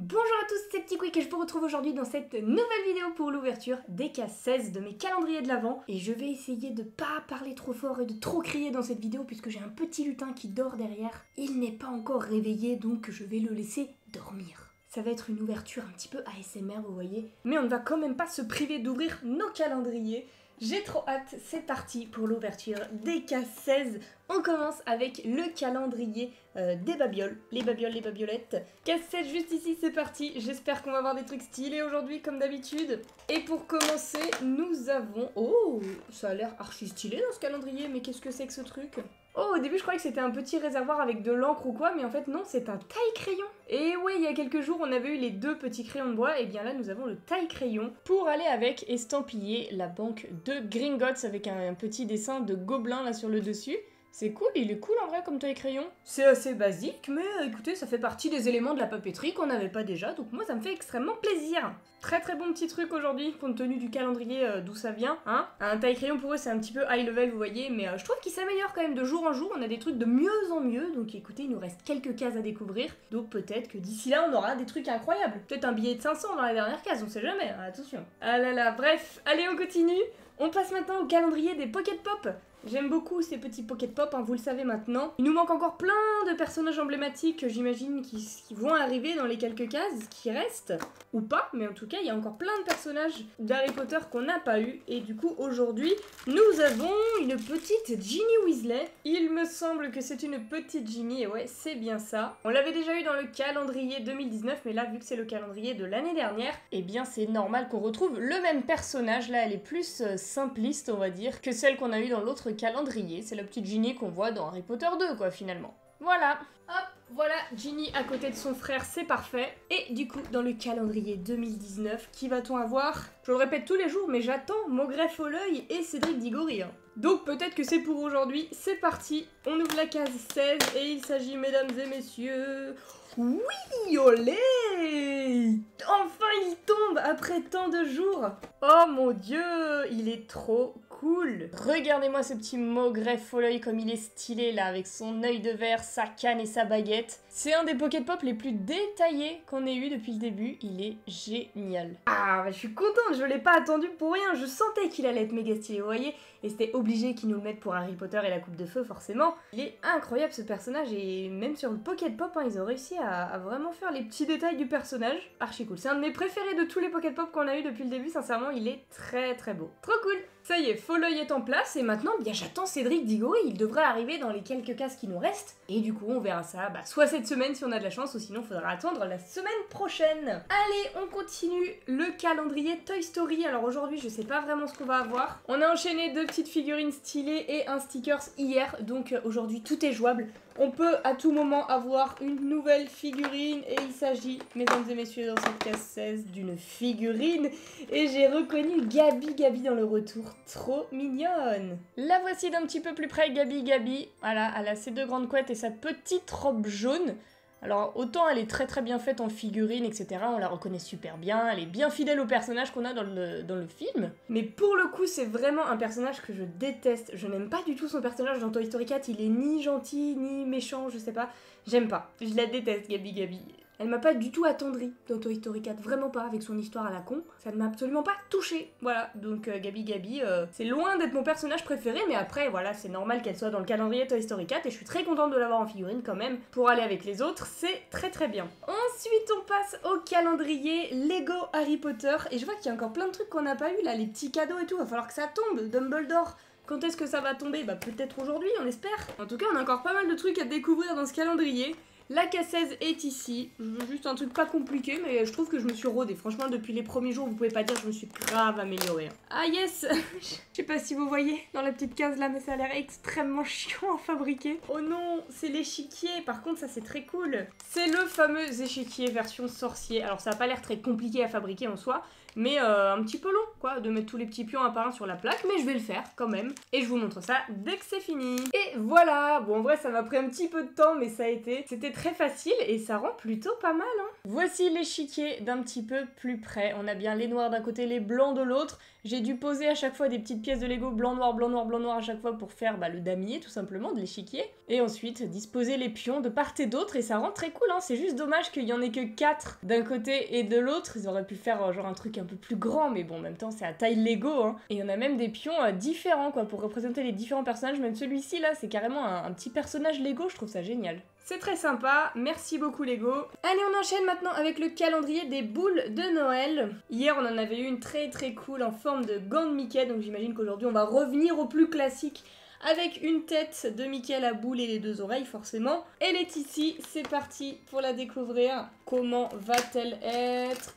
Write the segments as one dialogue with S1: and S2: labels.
S1: Bonjour à tous, c'est Petit Quick et je vous retrouve aujourd'hui dans cette nouvelle vidéo pour l'ouverture des cases 16 de mes calendriers de l'Avent. Et je vais essayer de pas parler trop fort et de trop crier dans cette vidéo puisque j'ai un petit lutin qui dort derrière. Il n'est pas encore réveillé donc je vais le laisser dormir. Ça va être une ouverture un petit peu ASMR vous voyez. Mais on ne va quand même pas se priver d'ouvrir nos calendriers. J'ai trop hâte, c'est parti pour l'ouverture des cases 16. On commence avec le calendrier des babioles, les babiolettes. Case 7 juste ici, c'est parti. J'espère qu'on va avoir des trucs stylés aujourd'hui comme d'habitude. Et pour commencer, nous avons... Oh, ça a l'air archi stylé dans ce calendrier, mais qu'est-ce que c'est que ce truc ? Oh, au début je croyais que c'était un petit réservoir avec de l'encre ou quoi, mais en fait non, c'est un taille-crayon. Et ouais, il y a quelques jours, on avait eu les deux petits crayons de bois, et bien là nous avons le taille-crayon pour aller avec estampiller la banque de Gringotts avec un petit dessin de gobelin là sur le dessus. C'est cool, il est cool en vrai comme taille-crayon. C'est assez basique, mais écoutez, ça fait partie des éléments de la papeterie qu'on n'avait pas déjà, donc moi ça me fait extrêmement plaisir. Très très bon petit truc aujourd'hui, compte tenu du calendrier d'où ça vient, hein. Un taille-crayon pour eux c'est un petit peu high level, vous voyez, mais je trouve qu'il s'améliore quand même de jour en jour, on a des trucs de mieux en mieux, donc écoutez, il nous reste quelques cases à découvrir, donc peut-être que d'ici là on aura des trucs incroyables. Peut-être un billet de 500 dans la dernière case, on sait jamais, hein, attention. Ah là là, bref, allez on continue. On passe maintenant au calendrier des Pocket Pop. J'aime beaucoup ces petits Pocket Pop, hein, vous le savez maintenant. Il nous manque encore plein de personnages emblématiques, j'imagine, qui vont arriver dans les quelques cases qui restent. Ou pas, mais en tout cas, il y a encore plein de personnages d'Harry Potter qu'on n'a pas eu. Et du coup, aujourd'hui, nous avons une petite Ginny Weasley. Il me semble que c'est une petite Ginny, et ouais, c'est bien ça. On l'avait déjà eu dans le calendrier 2019, mais là, vu que c'est le calendrier de l'année dernière, eh bien, c'est normal qu'on retrouve le même personnage. Là, elle est plus simpliste, on va dire, que celle qu'on a eu dans l'autre calendrier. C'est la petite Ginny qu'on voit dans Harry Potter 2, quoi, finalement. Voilà. Hop, voilà, Ginny à côté de son frère, c'est parfait. Et du coup, dans le calendrier 2019, qui va-t-on avoir? Je le répète tous les jours, mais j'attends Maugrey Folleuil et Cédric Diggory. Hein. Donc peut-être que c'est pour aujourd'hui. C'est parti, on ouvre la case 16 et il s'agit, mesdames et messieurs... Oui, olé! Enfin, il tombe après tant de jours. Oh mon dieu, il est trop cool. Regardez-moi ce petit Maugrey Folleuil comme il est stylé là, avec son œil de verre, sa canne et sa baguette. C'est un des Pocket Pop les plus détaillés qu'on ait eu depuis le début. Il est génial. Ah, je suis contente, je l'ai pas attendu pour rien. Je sentais qu'il allait être méga stylé, vous voyez. Et c'était obligé qu'ils nous le mettent pour Harry Potter et la Coupe de Feu, forcément. Il est incroyable ce personnage et même sur le Pocket Pop, hein, ils ont réussi à vraiment faire les petits détails du personnage. Archi cool. C'est un de mes préférés de tous les Pocket Pop qu'on a eu depuis le début, sincèrement, il est très très beau. Trop cool. Ça y est, Folleuil est en place et maintenant, bien j'attends Cédric Diggory, il devrait arriver dans les quelques cases qui nous restent. Et du coup, on verra ça, soit cette semaine si on a de la chance, ou sinon faudra attendre la semaine prochaine. Allez, on continue le calendrier Toy Story. Alors aujourd'hui, je sais pas vraiment ce qu'on va avoir. On a enchaîné deux petites figurines stylées et un stickers hier, donc aujourd'hui tout est jouable. On peut à tout moment avoir une nouvelle figurine et il s'agit, mesdames et messieurs, dans cette case 16 d'une figurine. Et j'ai reconnu Gabi dans le retour. Trop mignonne. La voici d'un petit peu plus près, Gabi. Voilà, elle a ses deux grandes couettes et sa petite robe jaune. Alors autant elle est très très bien faite en figurine, etc. On la reconnaît super bien, elle est bien fidèle au personnage qu'on a dans le film. Mais pour le coup c'est vraiment un personnage que je déteste. Je n'aime pas du tout son personnage dans Toy Story 4. Il est ni gentil, ni méchant, je sais pas. J'aime pas. Je la déteste, Gabi. Elle m'a pas du tout attendrie dans Toy Story 4, vraiment pas, avec son histoire à la con. Ça ne m'a absolument pas touchée. Voilà, donc Gabi, c'est loin d'être mon personnage préféré, mais après, voilà, c'est normal qu'elle soit dans le calendrier Toy Story 4, et je suis très contente de l'avoir en figurine quand même, pour aller avec les autres, c'est très très bien. Ensuite, on passe au calendrier Lego Harry Potter, et je vois qu'il y a encore plein de trucs qu'on n'a pas eu, là, les petits cadeaux et tout, va falloir que ça tombe, Dumbledore. Quand est-ce que ça va tomber? Bah peut-être aujourd'hui, on espère. En tout cas, on a encore pas mal de trucs à découvrir dans ce calendrier. La case 16 est ici, juste un truc pas compliqué, mais je trouve que je me suis rodée. Franchement, depuis les premiers jours, vous pouvez pas dire que je me suis grave améliorée. Ah yes. Je sais pas si vous voyez dans la petite case là, mais ça a l'air extrêmement chiant à fabriquer. Oh non, c'est l'échiquier, par contre ça c'est très cool. C'est le fameux échiquier version sorcier. Alors ça a pas l'air très compliqué à fabriquer en soi, mais un petit peu long, quoi, de mettre tous les petits pions un par un sur la plaque, mais je vais le faire quand même. Et je vous montre ça dès que c'est fini. Et voilà, bon en vrai ça m'a pris un petit peu de temps, mais ça a été... C'était très facile et ça rend plutôt pas mal, hein. Voici l'échiquier d'un petit peu plus près. On a bien les noirs d'un côté, les blancs de l'autre. J'ai dû poser à chaque fois des petites pièces de Lego blanc, noir, blanc, noir, blanc, noir à chaque fois pour faire le damier tout simplement de l'échiquier. Et ensuite disposer les pions de part et d'autre et ça rend très cool, hein. C'est juste dommage qu'il y en ait que 4 d'un côté et de l'autre. Ils auraient pu faire genre un truc un peu plus grand, mais bon, en même temps c'est à taille Lego, hein. Et on a même des pions différents quoi pour représenter les différents personnages. Même celui-ci là, c'est carrément un petit personnage Lego, je trouve ça génial. C'est très sympa, merci beaucoup Lego. Allez, on enchaîne maintenant avec le calendrier des boules de Noël. Hier, on en avait eu une très cool en forme de gant de Mickey, donc j'imagine qu'aujourd'hui, on va revenir au plus classique avec une tête de Mickey à la boule et les 2 oreilles, forcément. Elle est ici, c'est parti pour la découvrir. Comment va-t-elle être?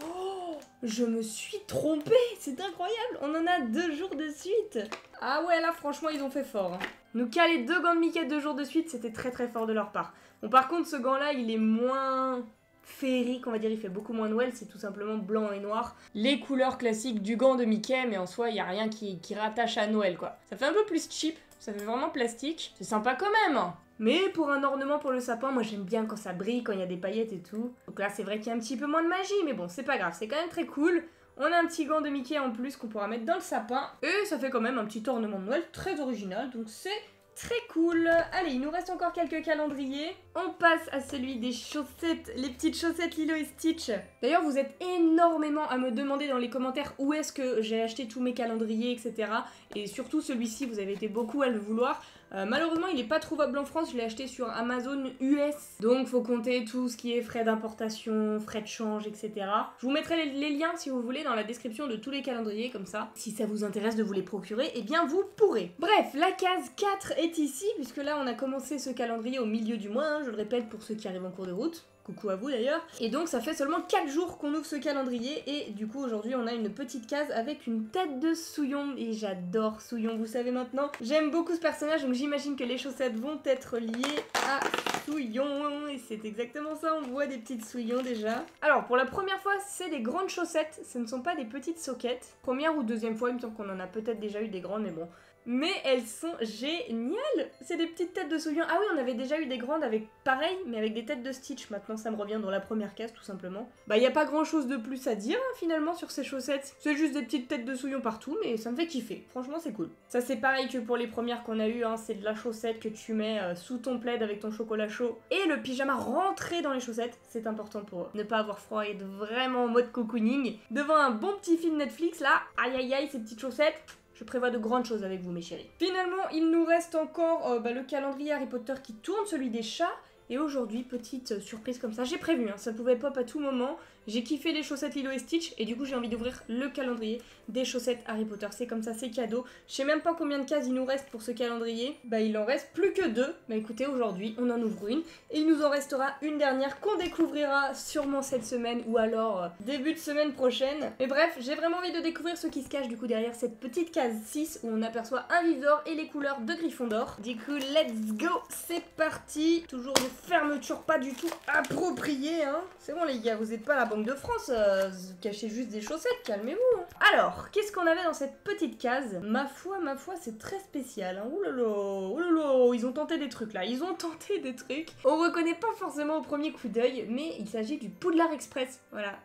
S1: Oh, je me suis trompée, c'est incroyable, on en a 2 jours de suite. Ah ouais, là, franchement, ils ont fait fort, hein. Nous caler 2 gants de Mickey 2 jours de suite, c'était très fort de leur part. Bon, par contre, ce gant-là, il est moins féerique, on va dire, il fait beaucoup moins Noël, c'est tout simplement blanc et noir. Les couleurs classiques du gant de Mickey, mais en soi, il n'y a rien qui rattache à Noël, quoi. Ça fait un peu plus cheap, ça fait vraiment plastique. C'est sympa quand même. Mais pour un ornement pour le sapin, moi j'aime bien quand ça brille, quand il y a des paillettes et tout. Donc là, c'est vrai qu'il y a un petit peu moins de magie, mais bon, c'est pas grave, c'est quand même très cool. On a un petit gant de Mickey en plus qu'on pourra mettre dans le sapin. Et ça fait quand même un petit ornement de Noël très original, donc c'est très cool. Allez, il nous reste encore quelques calendriers. On passe à celui des chaussettes, les petites chaussettes Lilo et Stitch. D'ailleurs, vous êtes énormément à me demander dans les commentaires où est-ce que j'ai acheté tous mes calendriers, etc. Et surtout celui-ci, vous avez été beaucoup à le vouloir. Malheureusement, il n'est pas trouvable en France, je l'ai acheté sur Amazon US. Donc, faut compter tout ce qui est frais d'importation, frais de change, etc. Je vous mettrai les liens, si vous voulez, dans la description de tous les calendriers, comme ça. Si ça vous intéresse de vous les procurer, eh bien, vous pourrez. Bref, la case 4 est ici, puisque là, on a commencé ce calendrier au milieu du mois, hein, je le répète pour ceux qui arrivent en cours de route. Coucou à vous d'ailleurs. Et donc ça fait seulement 4 jours qu'on ouvre ce calendrier et du coup aujourd'hui on a une petite case avec une tête de Souillon et j'adore Souillon, vous savez maintenant. J'aime beaucoup ce personnage donc j'imagine que les chaussettes vont être liées à Souillon et c'est exactement ça, on voit des petites Souillons déjà. Alors pour la première fois c'est des grandes chaussettes, ce ne sont pas des petites soquettes. Première ou deuxième fois, il me semble qu'on en a peut-être déjà eu des grandes mais bon. Mais elles sont géniales! C'est des petites têtes de Souillon. Ah oui, on avait déjà eu des grandes avec pareil, mais avec des têtes de Stitch. Maintenant, ça me revient dans la première case, tout simplement. Bah, il n'y a pas grand-chose de plus à dire, hein, finalement, sur ces chaussettes. C'est juste des petites têtes de Souillon partout, mais ça me fait kiffer. Franchement, c'est cool. Ça, c'est pareil que pour les premières qu'on a eues, hein. C'est de la chaussette que tu mets sous ton plaid avec ton chocolat chaud. Et le pyjama rentré dans les chaussettes. C'est important pour ne pas avoir froid et être vraiment en mode cocooning. Devant un bon petit film Netflix, là, aïe aïe aïe, ces petites chaussettes. Je prévois de grandes choses avec vous, mes chéris. Finalement, il nous reste encore le calendrier Harry Potter qui tourne, celui des chats. Et aujourd'hui, petite surprise comme ça, j'ai prévu, hein, ça pouvait pop à tout moment. J'ai kiffé les chaussettes Lilo et Stitch et du coup j'ai envie d'ouvrir le calendrier des chaussettes Harry Potter. C'est comme ça, c'est cadeau. Je sais même pas combien de cases il nous reste pour ce calendrier. Bah il en reste plus que 2. Bah écoutez, aujourd'hui on en ouvre une et il nous en restera une dernière qu'on découvrira sûrement cette semaine ou alors début de semaine prochaine. Mais bref, j'ai vraiment envie de découvrir ce qui se cache du coup derrière cette petite case 6 où on aperçoit un Vivre et les couleurs de Gryffondor. Du coup, let's go, c'est parti. Toujours des fermetures pas du tout appropriées, hein. C'est bon les gars, vous êtes pas la Banque de France, vous cachez juste des chaussettes, calmez-vous. Alors, qu'est-ce qu'on avait dans cette petite case? Ma foi, c'est très spécial, hein. Oulala, ils ont tenté des trucs là, ils ont tenté des trucs. On reconnaît pas forcément au premier coup d'œil, mais il s'agit du Poudlard Express. Voilà,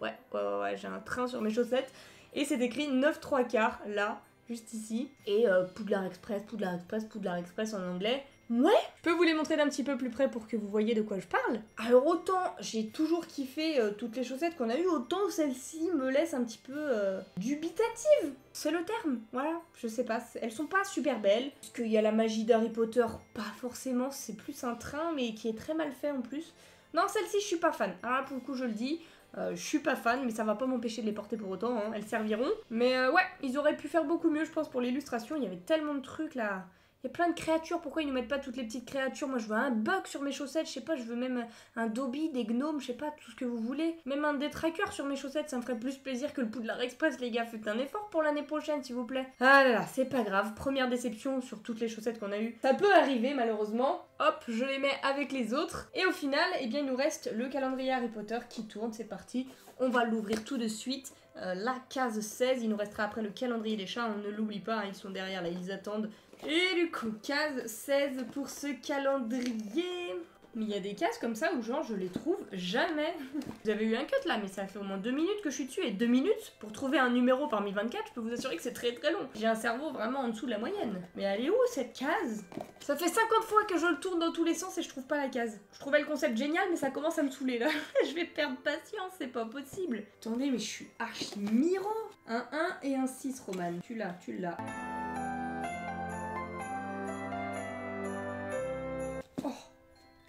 S1: ouais, j'ai un train sur mes chaussettes. Et c'est écrit 9 3/4, là, juste ici. Et Poudlard Express en anglais. Ouais, je peux vous les montrer d'un petit peu plus près pour que vous voyez de quoi je parle. Alors autant j'ai toujours kiffé toutes les chaussettes qu'on a eues, autant celle-ci me laisse un petit peu dubitative. C'est le terme, voilà, je sais pas, elles sont pas super belles. Parce qu'il y a la magie d'Harry Potter, pas forcément, c'est plus un train mais qui est très mal fait en plus. Non, celle-ci je suis pas fan, alors là pour le coup je le dis. Je suis pas fan, mais ça va pas m'empêcher de les porter pour autant, hein. Elles serviront. Mais ouais, ils auraient pu faire beaucoup mieux, je pense, pour l'illustration. Il y avait tellement de trucs là. Il y a plein de créatures, pourquoi ils nous mettent pas toutes les petites créatures? Moi je veux un bug sur mes chaussettes, je sais pas, je veux même un Dobby, des gnomes, je sais pas, tout ce que vous voulez. Même un détraqueur sur mes chaussettes, ça me ferait plus plaisir que le Poudlard Express, les gars. Faites un effort pour l'année prochaine, s'il vous plaît. Ah là là, c'est pas grave, première déception sur toutes les chaussettes qu'on a eues. Ça peut arriver malheureusement. Hop, je les mets avec les autres. Et au final, eh bien il nous reste le calendrier Harry Potter qui tourne, c'est parti. On va l'ouvrir tout de suite. La case 16, il nous restera après le calendrier des chats, on ne l'oublie pas, hein, ils sont derrière là, ils attendent. Et du coup, case 16 pour ce calendrier. Mais il y a des cases comme ça où genre je les trouve jamais. Vous avez eu un cut là, mais ça fait au moins 2 minutes que je suis dessus, et 2 minutes pour trouver un numéro parmi 24, je peux vous assurer que c'est très très long. J'ai un cerveau vraiment en dessous de la moyenne. Mais elle est où cette case? Ça fait 50 fois que je le tourne dans tous les sens et je trouve pas la case. Je trouvais le concept génial, mais ça commence à me saouler là. Je vais perdre patience, c'est pas possible. Attendez, mais je suis archi miro. Un 1 et un 6, Roman. Tu l'as, tu l'as.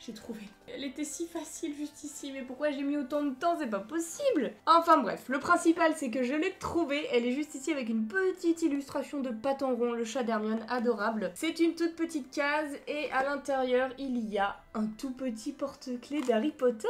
S1: J'ai trouvé. Elle était si facile juste ici, mais pourquoi j'ai mis autant de temps? C'est pas possible. Enfin bref, le principal c'est que je l'ai trouvée. Elle est juste ici avec une petite illustration de Paton Rond, le chat d'Hermione, adorable. C'est une toute petite case et à l'intérieur il y a un tout petit porte-clés d'Harry Potter.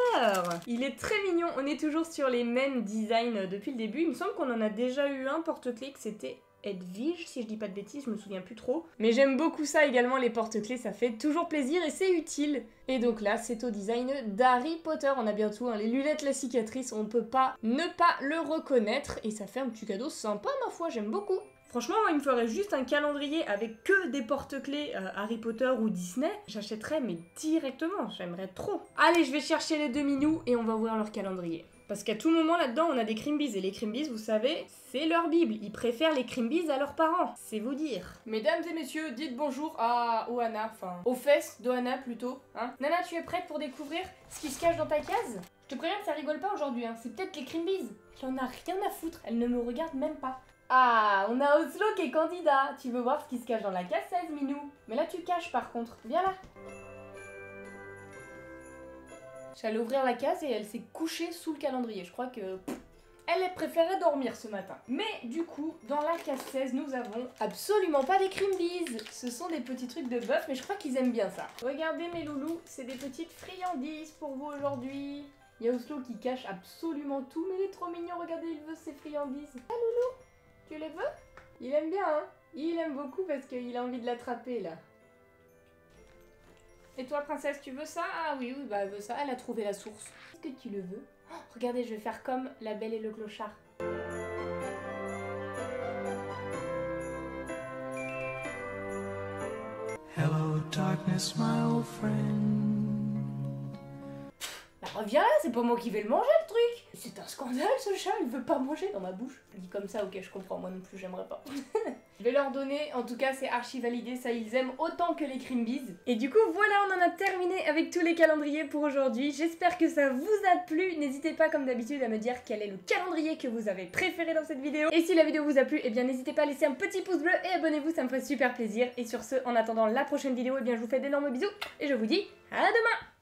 S1: Il est très mignon, on est toujours sur les mêmes designs depuis le début. Il me semble qu'on en a déjà eu un porte-clés que c'était Edwige, si je dis pas de bêtises, je me souviens plus trop. Mais j'aime beaucoup ça également, les porte-clés, ça fait toujours plaisir et c'est utile. Et donc là, c'est au design d'Harry Potter. On a bientôt les lunettes, la cicatrice, on peut pas ne pas le reconnaître. Et ça fait un petit cadeau sympa, ma foi, j'aime beaucoup. Franchement, moi, il me ferait juste un calendrier avec que des porte-clés Harry Potter ou Disney. J'achèterais, mais directement, j'aimerais trop. Allez, je vais chercher les demi-nous et on va ouvrir leur calendrier. Parce qu'à tout moment là-dedans, on a des Crimbies. Et les Crimbies, vous savez, c'est leur bible. Ils préfèrent les Crimbies à leurs parents. C'est vous dire. Mesdames et messieurs, dites bonjour à Ohana. Enfin, aux fesses d'Ohana plutôt. Hein. Nana, tu es prête pour découvrir ce qui se cache dans ta case? Je te préviens que ça rigole pas aujourd'hui. Hein. C'est peut-être les Crimbies. Elle en a rien à foutre. Elle ne me regarde même pas. Ah, on a Oslo qui est candidat. Tu veux voir ce qui se cache dans la case 16, Minou? Mais là, tu caches par contre. Viens là. J'allais ouvrir la case et elle s'est couchée sous le calendrier. Je crois que elle préférait dormir ce matin. Mais du coup, dans la case 16, nous avons absolument pas des Crimbies. Ce sont des petits trucs de bœuf, mais je crois qu'ils aiment bien ça. Regardez mes loulous, c'est des petites friandises pour vous aujourd'hui. Il y a Oslo qui cache absolument tout, mais il est trop mignon. Regardez, il veut ses friandises. Ah loulou, tu les veux? Il aime bien, hein? Il aime beaucoup parce qu'il a envie de l'attraper là. Et toi, princesse, tu veux ça? Ah oui, bah elle veut ça, elle a trouvé la source. Est-ce que tu le veux? Oh, regardez, je vais faire comme la Belle et le Clochard. Hello, darkness, my old friend. Bah reviens là, c'est pas moi qui vais le manger le truc. C'est un scandale ce chat, il veut pas manger dans ma bouche. Dit comme ça, ok, je comprends, moi non plus j'aimerais pas. Je vais leur donner, en tout cas c'est archi validé, ça ils aiment autant que les Crimbies. Et du coup voilà, on en a terminé avec tous les calendriers pour aujourd'hui. J'espère que ça vous a plu. N'hésitez pas comme d'habitude à me dire quel est le calendrier que vous avez préféré dans cette vidéo. Et si la vidéo vous a plu, eh bien n'hésitez pas à laisser un petit pouce bleu et abonnez-vous, ça me ferait super plaisir. Et sur ce, en attendant la prochaine vidéo, eh bien je vous fais d'énormes bisous et je vous dis à demain.